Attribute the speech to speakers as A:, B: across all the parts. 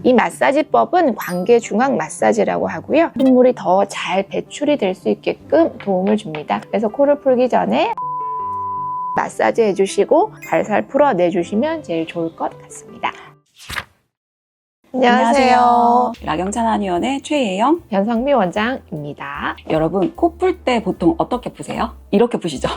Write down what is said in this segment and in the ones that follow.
A: 이 마사지법은 광계중앙 마사지라고 하고요. 콧물이 더 잘 배출이 될 수 있게끔 도움을 줍니다. 그래서 코를 풀기 전에 마사지 해주시고 살살 풀어내주시면 제일 좋을 것 같습니다. 안녕하세요.
B: 라경찬 한의원의 최예영,
A: 변성미 원장입니다.
B: 여러분, 코 풀 때 보통 어떻게 푸세요? 이렇게 푸시죠?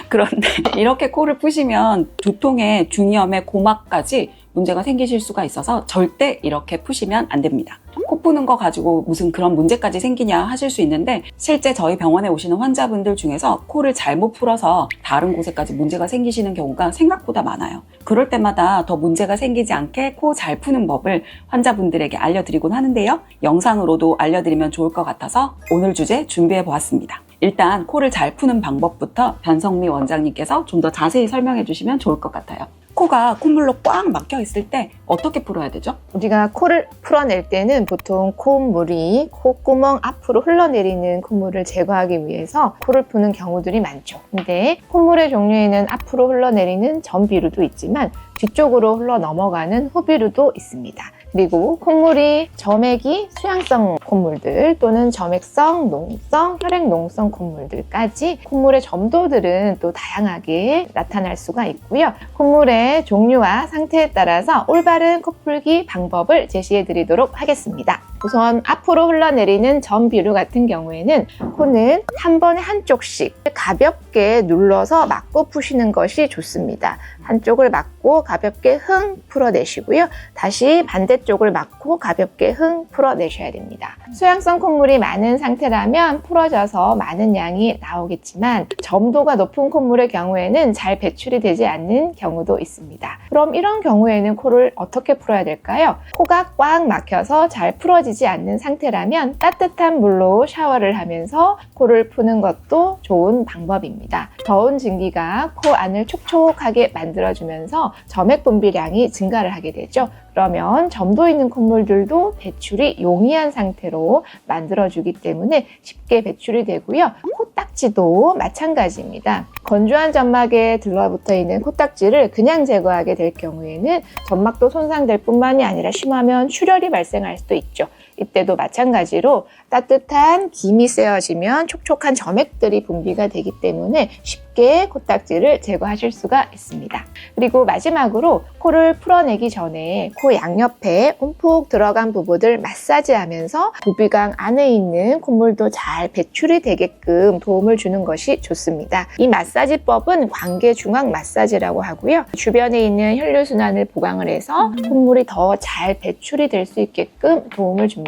B: 그런데 이렇게 코를 푸시면 두통에 중이염에 고막까지 문제가 생기실 수가 있어서 절대 이렇게 푸시면 안 됩니다. 코 푸는 거 가지고 무슨 그런 문제까지 생기냐 하실 수 있는데, 실제 저희 병원에 오시는 환자분들 중에서 코를 잘못 풀어서 다른 곳에까지 문제가 생기시는 경우가 생각보다 많아요. 그럴 때마다 더 문제가 생기지 않게 코 잘 푸는 법을 환자분들에게 알려드리곤 하는데요. 영상으로도 알려드리면 좋을 것 같아서 오늘 주제 준비해 보았습니다. 일단 코를 잘 푸는 방법부터 변성미 원장님께서 좀 더 자세히 설명해 주시면 좋을 것 같아요. 코가 콧물로 꽉 막혀 있을 때 어떻게 풀어야 되죠?
A: 우리가 코를 풀어낼 때는 보통 콧물이 콧구멍 앞으로 흘러내리는 콧물을 제거하기 위해서 코를 푸는 경우들이 많죠. 근데 콧물의 종류에는 앞으로 흘러내리는 전비루도 있지만 뒤쪽으로 흘러 넘어가는 후비루도 있습니다. 그리고 콧물이 점액이 수양성 콧물들 또는 점액성, 농성, 혈액농성 콧물들까지 콧물의 점도들은 또 다양하게 나타날 수가 있고요. 콧물의 종류와 상태에 따라서 올바른 코풀기 방법을 제시해 드리도록 하겠습니다. 우선 앞으로 흘러내리는 점비루 같은 경우에는 코는 한 번에 한쪽씩 가볍게 눌러서 막고 푸시는 것이 좋습니다. 한쪽을 막고 가볍게 흥 풀어내시고요. 다시 반대쪽을 막고 가볍게 흥 풀어내셔야 됩니다. 수양성 콧물이 많은 상태라면 풀어져서 많은 양이 나오겠지만 점도가 높은 콧물의 경우에는 잘 배출이 되지 않는 경우도 있습니다. 그럼 이런 경우에는 코를 어떻게 풀어야 될까요? 코가 꽉 막혀서 잘 풀어지지 않는 상태라면 따뜻한 물로 샤워를 하면서 코를 푸는 것도 좋은 방법입니다. 더운 증기가 코 안을 촉촉하게 만들어주면서 점액 분비량이 증가를 하게 되죠. 그러면 점도 있는 콧물들도 배출이 용이한 상태로 만들어주기 때문에 쉽게 배출이 되고요. 코딱지도 마찬가지입니다. 건조한 점막에 들러붙어 있는 코딱지를 그냥 제거하게 될 경우에는 점막도 손상될 뿐만이 아니라 심하면 출혈이 발생할 수도 있죠. 이때도 마찬가지로 따뜻한 김이 쐬어지면 촉촉한 점액들이 분비가 되기 때문에 쉽게 코딱지를 제거하실 수가 있습니다. 그리고 마지막으로 코를 풀어내기 전에 코 양옆에 움푹 들어간 부분을 마사지하면서 부비강 안에 있는 콧물도 잘 배출이 되게끔 도움을 주는 것이 좋습니다. 이 마사지법은 광계중앙 마사지라고 하고요. 주변에 있는 혈류순환을 보강을 해서 콧물이 더 잘 배출이 될 수 있게끔 도움을 줍니다.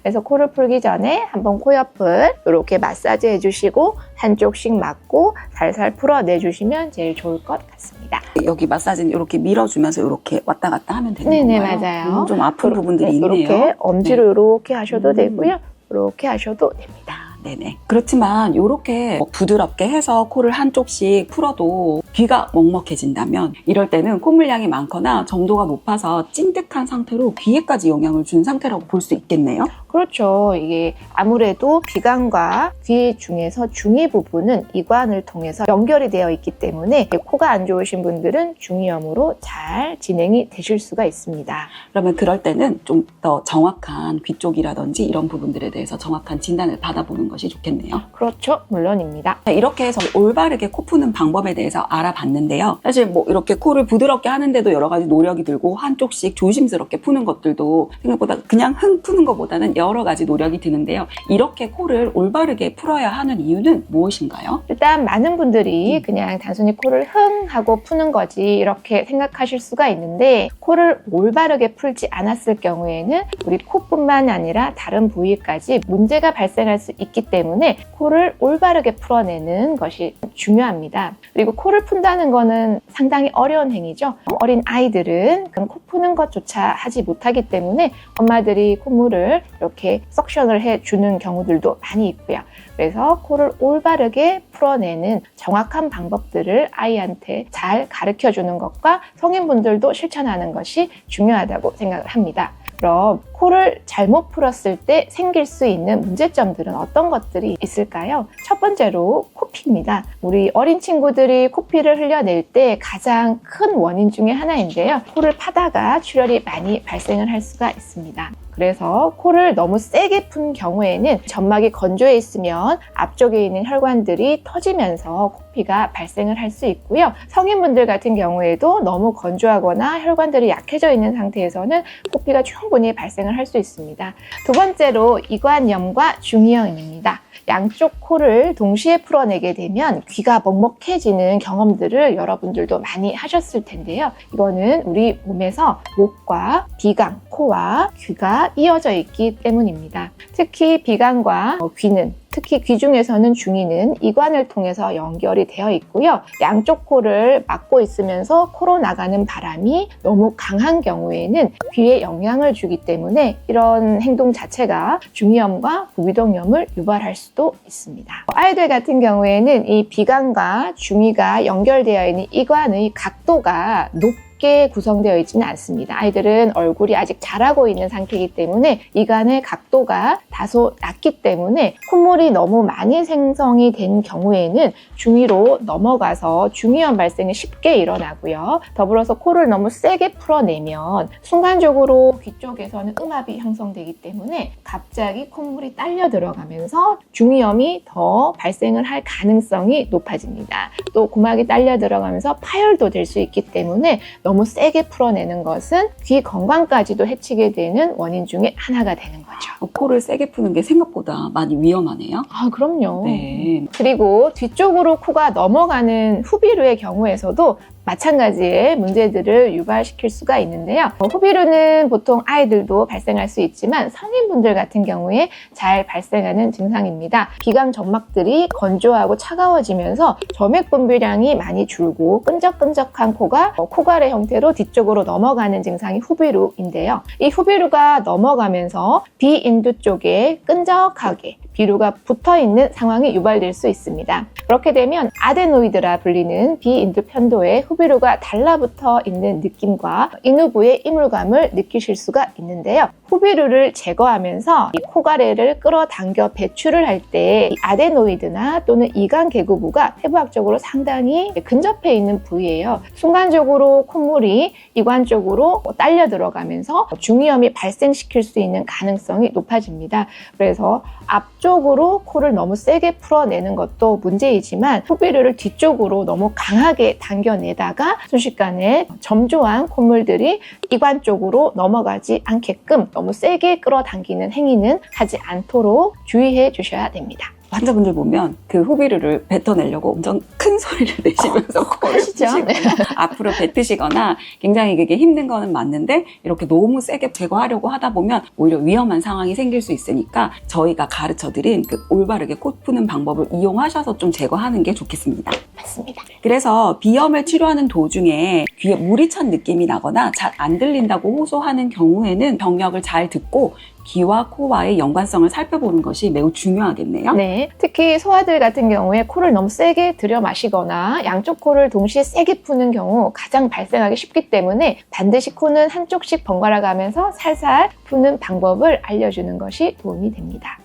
A: 그래서 코를 풀기 전에 한번 코 옆을 이렇게 마사지 해주시고 한쪽씩 막고 살살 풀어내주시면 제일 좋을 것 같습니다.
B: 여기 마사지는 이렇게 밀어주면서 이렇게 왔다 갔다 하면 되는 건가요?
A: 네네, 맞아요.
B: 좀 아픈 부분들이 있네요.
A: 이렇게 엄지로 이렇게 하셔도 되고요. 이렇게 하셔도 됩니다.
B: 네네. 그렇지만 이렇게 부드럽게 해서 코를 한쪽씩 풀어도 귀가 먹먹해진다면 이럴 때는 콧물량이 많거나 점도가 높아서 찐득한 상태로 귀에까지 영향을 준 상태라고 볼 수 있겠네요.
A: 그렇죠. 이게 아무래도 비강과 귀 중에서 중위 부분은 이관을 통해서 연결이 되어 있기 때문에 코가 안 좋으신 분들은 중이염으로 잘 진행이 되실 수가 있습니다.
B: 그러면 그럴 때는 좀 더 정확한 귀 쪽이라든지 이런 부분들에 대해서 정확한 진단을 받아보는 것이 좋겠네요.
A: 그렇죠. 물론입니다.
B: 이렇게 해서 올바르게 코 푸는 방법에 대해서 알아봤는데요. 사실 뭐 이렇게 코를 부드럽게 하는데도 여러 가지 노력이 들고 한쪽씩 조심스럽게 푸는 것들도 생각보다 그냥 흥 푸는 것보다는 여러 가지 노력이 드는데요. 이렇게 코를 올바르게 풀어야 하는 이유는 무엇인가요?
A: 일단 많은 분들이 그냥 단순히 코를 흥 하고 푸는 거지 이렇게 생각하실 수가 있는데, 코를 올바르게 풀지 않았을 경우에는 우리 코뿐만 아니라 다른 부위까지 문제가 발생할 수 있기 때문에 코를 올바르게 풀어내는 것이 중요합니다. 그리고 코를 푼다는 거는 상당히 어려운 행위죠. 어린 아이들은 코 푸는 것조차 하지 못하기 때문에 엄마들이 콧물을 이렇게 석션을 해주는 경우들도 많이 있고요. 그래서 코를 올바르게 풀어내는 정확한 방법들을 아이한테 잘 가르쳐주는 것과 성인분들도 실천하는 것이 중요하다고 생각을 합니다. 그럼 코를 잘못 풀었을 때 생길 수 있는 문제점들은 어떤 것들이 있을까요? 첫 번째로 코피입니다. 우리 어린 친구들이 코피를 흘려낼 때 가장 큰 원인 중에 하나인데요. 코를 파다가 출혈이 많이 발생을 할 수가 있습니다. 그래서 코를 너무 세게 푼 경우에는 점막이 건조해 있으면 앞쪽에 있는 혈관들이 터지면서 코피가 발생을 할 수 있고요. 성인분들 같은 경우에도 너무 건조하거나 혈관들이 약해져 있는 상태에서는 코피가 충분히 발생을 할 수 있습니다. 두 번째로 이관염과 중이염입니다. 양쪽 코를 동시에 풀어내게 되면 귀가 먹먹해지는 경험들을 여러분들도 많이 하셨을 텐데요. 이거는 우리 몸에서 목과 비강, 코와 귀가 이어져 있기 때문입니다. 특히 비강과 귀는 특히 귀 중에서는 중이는 이관을 통해서 연결이 되어 있고요. 양쪽 코를 막고 있으면서 코로 나가는 바람이 너무 강한 경우에는 귀에 영향을 주기 때문에 이런 행동 자체가 중이염과 부비동염을 유발할 수도 있습니다. 아이들 같은 경우에는 이 비강과 중이가 연결되어 있는 이관의 각도가 높게 구성되어 있지는 않습니다. 아이들은 얼굴이 아직 자라고 있는 상태이기 때문에 이관의 각도가 다소 낮기 때문에 콧물이 너무 많이 생성이 된 경우에는 중이로 넘어가서 중이염 발생이 쉽게 일어나고요. 더불어서 코를 너무 세게 풀어내면 순간적으로 귀 쪽에서는 음압이 형성되기 때문에 갑자기 콧물이 딸려 들어가면서 중이염이 더 발생을 할 가능성이 높아집니다. 또 고막이 딸려 들어가면서 파열도 될 수 있기 때문에 너무 세게 풀어내는 것은 귀 건강까지도 해치게 되는 원인 중에 하나가 되는 거죠.
B: 코를 세게 푸는 게 생각보다 많이 위험하네요.
A: 아, 그럼요.
B: 네.
A: 그리고 뒤쪽으로 코가 넘어가는 후비루의 경우에서도 마찬가지의 문제들을 유발시킬 수가 있는데요. 후비루는 보통 아이들도 발생할 수 있지만 성인분들 같은 경우에 잘 발생하는 증상입니다. 비강 점막들이 건조하고 차가워지면서 점액 분비량이 많이 줄고 끈적끈적한 코가 코갈의 형태로 뒤쪽으로 넘어가는 증상이 후비루인데요. 이 후비루가 넘어가면서 비인두 쪽에 끈적하게 비루가 붙어있는 상황이 유발될 수 있습니다. 그렇게 되면 아데노이드라 불리는 비인두 편도에 후비루가 달라붙어 있는 느낌과 인후부의 이물감을 느끼실 수가 있는데요. 후비루를 제거하면서 이 코가래를 끌어당겨 배출을 할 때 아데노이드나 또는 이관 계구부가 해부학적으로 상당히 근접해 있는 부위예요. 순간적으로 콧물이 이관 쪽으로 딸려 들어가면서 중이염이 발생시킬 수 있는 가능성이 높아집니다. 그래서 앞쪽으로 코를 너무 세게 풀어내는 것도 문제이지만 후비루를 뒤쪽으로 너무 강하게 당겨내다가 순식간에 점조한 콧물들이 이관 쪽으로 넘어가지 않게끔 너무 세게 끌어당기는 행위는 하지 않도록 주의해 주셔야 됩니다.
B: 환자분들 보면 그 후비루를 뱉어내려고 엄청 큰 소리를 내시면서 코를
A: 하시죠?
B: 푸시거나
A: 네.
B: 앞으로 뱉으시거나 굉장히 그게 힘든 거는 맞는데 이렇게 너무 세게 제거하려고 하다 보면 오히려 위험한 상황이 생길 수 있으니까 저희가 가르쳐드린 그 올바르게 코 푸는 방법을 이용하셔서 좀 제거하는 게 좋겠습니다.
A: 맞습니다.
B: 그래서 비염을 치료하는 도중에 귀에 물이 찬 느낌이 나거나 잘 안 들린다고 호소하는 경우에는 병력을 잘 듣고 귀와 코와의 연관성을 살펴보는 것이 매우 중요하겠네요.
A: 네, 특히 소아들 같은 경우에 코를 너무 세게 들여 마시거나 양쪽 코를 동시에 세게 푸는 경우 가장 발생하기 쉽기 때문에 반드시 코는 한쪽씩 번갈아 가면서 살살 푸는 방법을 알려주는 것이 도움이 됩니다.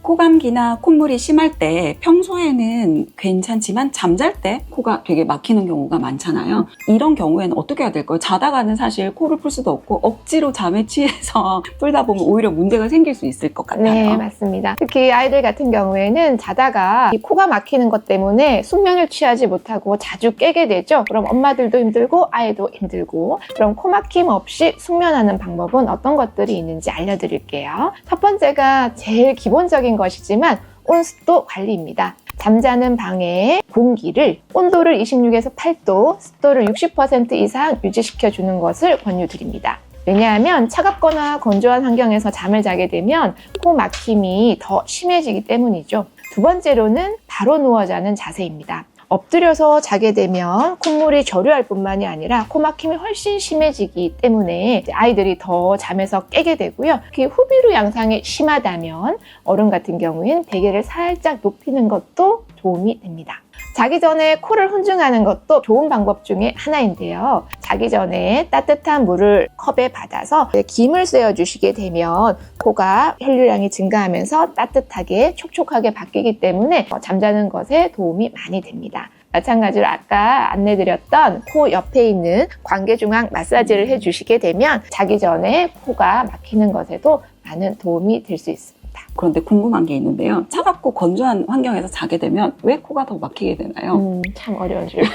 B: 코감기나 콧물이 심할 때 평소에는 괜찮지만 잠잘 때 코가 되게 막히는 경우가 많잖아요. 이런 경우에는 어떻게 해야 될까요? 자다가는 사실 코를 풀 수도 없고 억지로 잠에 취해서 풀다 보면 오히려 문제가 생길 수 있을 것 같아요.
A: 네, 맞습니다. 특히 아이들 같은 경우에는 자다가 이 코가 막히는 것 때문에 숙면을 취하지 못하고 자주 깨게 되죠. 그럼 엄마들도 힘들고 아이도 힘들고, 그럼 코 막힘 없이 숙면하는 방법은 어떤 것들이 있는지 알려드릴게요. 첫 번째가 제일 기본적인 것이지만 온습도 관리입니다. 잠자는 방의 공기를 온도를 26에서 8도, 습도를 60% 이상 유지시켜주는 것을 권유드립니다. 왜냐하면 차갑거나 건조한 환경에서 잠을 자게 되면 코 막힘이 더 심해지기 때문이죠. 두 번째로는 바로 누워 자는 자세입니다. 엎드려서 자게 되면 콧물이 저류할 뿐만이 아니라 코막힘이 훨씬 심해지기 때문에 아이들이 더 잠에서 깨게 되고요. 특히 후비루 양상이 심하다면 어른 같은 경우에는 베개를 살짝 높이는 것도 도움이 됩니다. 자기 전에 코를 훈증하는 것도 좋은 방법 중에 하나인데요. 자기 전에 따뜻한 물을 컵에 받아서 김을 쐬어주시게 되면 코가 혈류량이 증가하면서 따뜻하게 촉촉하게 바뀌기 때문에 잠자는 것에 도움이 많이 됩니다. 마찬가지로 아까 안내드렸던 코 옆에 있는 관계중앙 마사지를 해주시게 되면 자기 전에 코가 막히는 것에도 많은 도움이 될 수 있습니다.
B: 그런데 궁금한 게 있는데요. 차갑고 건조한 환경에서 자게 되면 왜 코가 더 막히게 되나요?
A: 참 어려운 질문.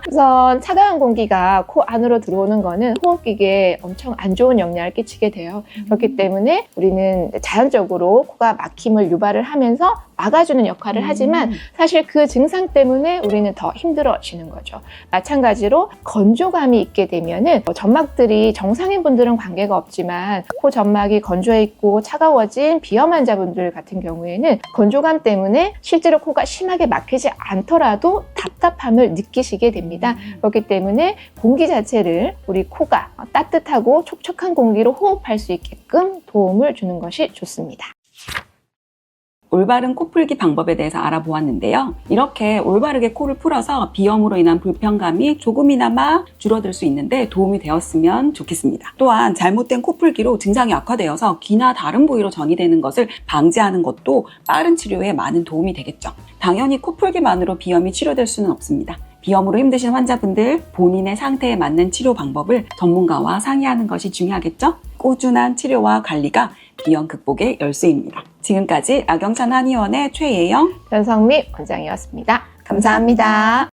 A: 우선 차가운 공기가 코 안으로 들어오는 거는 호흡기계에 엄청 안 좋은 영향을 끼치게 돼요. 그렇기 때문에 우리는 자연적으로 코가 막힘을 유발을 하면서 막아주는 역할을 하지만 사실 그 증상 때문에 우리는 더 힘들어지는 거죠. 마찬가지로 건조감이 있게 되면은 점막들이 정상인 분들은 관계가 없지만 코 점막이 건조해 있고 차가워진 비염 환자분들 같은 경우에는 건조감 때문에 실제로 코가 심하게 막히지 않더라도 답답함을 느끼시게 됩니다. 그렇기 때문에 공기 자체를 우리 코가 따뜻하고 촉촉한 공기로 호흡할 수 있게끔 도움을 주는 것이 좋습니다.
B: 올바른 코 풀기 방법에 대해서 알아보았는데요. 이렇게 올바르게 코를 풀어서 비염으로 인한 불편감이 조금이나마 줄어들 수 있는데 도움이 되었으면 좋겠습니다. 또한 잘못된 코 풀기로 증상이 악화되어서 귀나 다른 부위로 전이되는 것을 방지하는 것도 빠른 치료에 많은 도움이 되겠죠. 당연히 코 풀기만으로 비염이 치료될 수는 없습니다. 비염으로 힘드신 환자분들 본인의 상태에 맞는 치료 방법을 전문가와 상의하는 것이 중요하겠죠? 꾸준한 치료와 관리가 비염 극복의 열쇠입니다. 지금까지 악영찬 한의원의 최예영,
A: 변성미 원장이었습니다. 감사합니다.